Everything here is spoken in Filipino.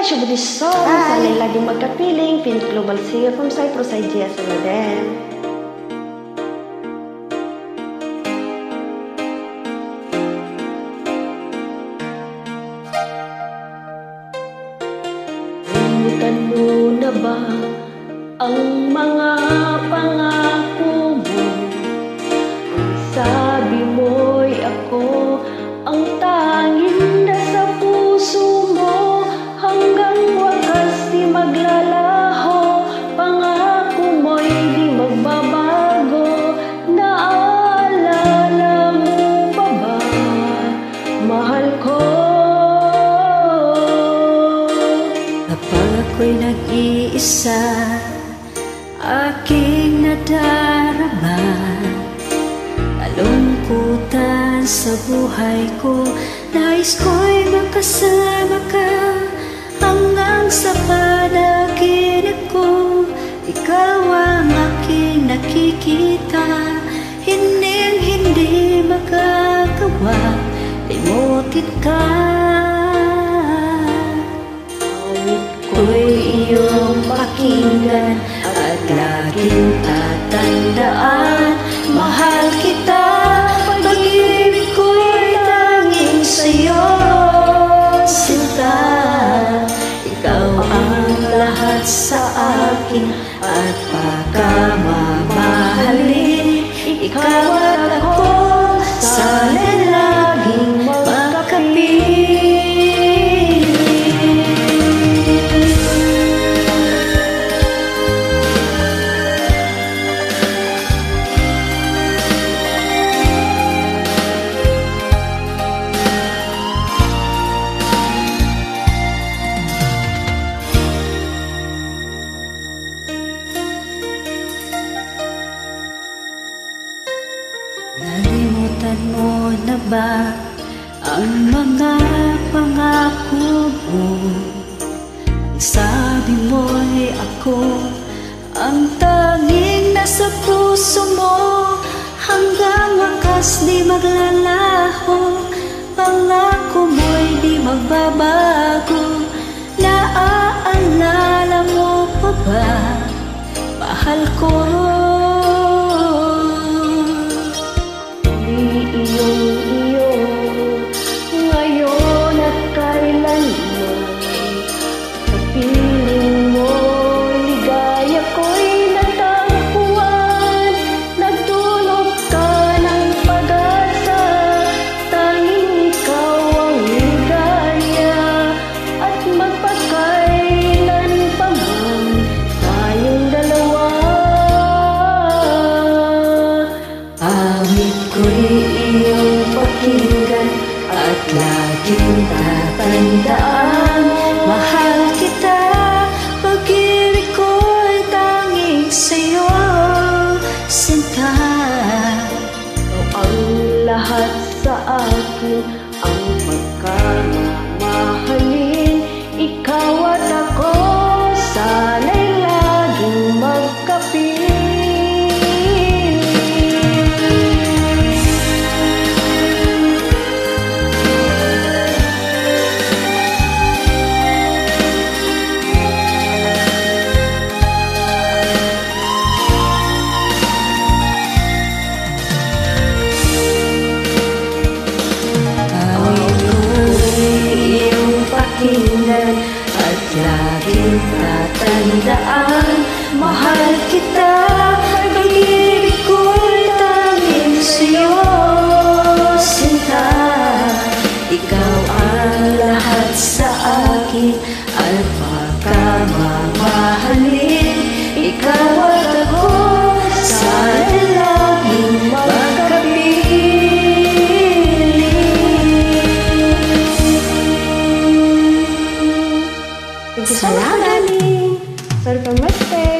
Should this song, sana'y laging magkapiling, Pink Global Singer from Cyprus, Idea Suladen. Limutan mo na ba ang mga pangako mo? Sabi mo'y ako ang tanging nasa puso mo, hanggang wakas di maglalaho. Pangako mo'y di magbabago. Naalala mo pa ba, mahal ko? Kapag ako'y nag-iisa, aking nadarama kalungkutan sa buhay ko. Nais ko'y makasama ka hanggang sa panaginip ko. Ikaw ang aking nakikita, hindi magagawa limutin ka. Awit ko'y iyong pakinggan at laging tatandaan, mahal kita. Pag-ibig ko'y tanging sa'yo, sinta. Ikaw ang lahat sa akin at pagkamamahalin. Ikaw at ako, sana'y laging magkapiling. Nalimutan mo na ba ang mga pangako mo? Ang sabi mo'y ako ang tanging nasa puso mo, hanggang wakas di maglalaho. Pangako mo'y di magbabago. Naaalala mo pa ba, mahal ko? Iyo, ngayon at kailanman, sa piling mo, ligaya ko'y natagpuan. Nagdulot ka ng pag-asa, tanging ikaw ang ligaya. At magpakailan pa man tayong dalawa. Awit ko'y iyong pakinggan at laging tatandaan, mahal kita. Pag-ibig ko'y tanging sa'yo, sinta. Ikaw ang lahat sa akin, ang pagkamamahalin. Ikaw at ako, sana'y laging magkapiling. At laging tatandaan, mahal kita. Pag-ibig ko'y tanging sa'yo, sinta. Ikaw ang lahat sa akin at pagkamamahalin. Ikaw at ako, sana'y laging magkapiling. Salamat, darling. Sorry for my mistake.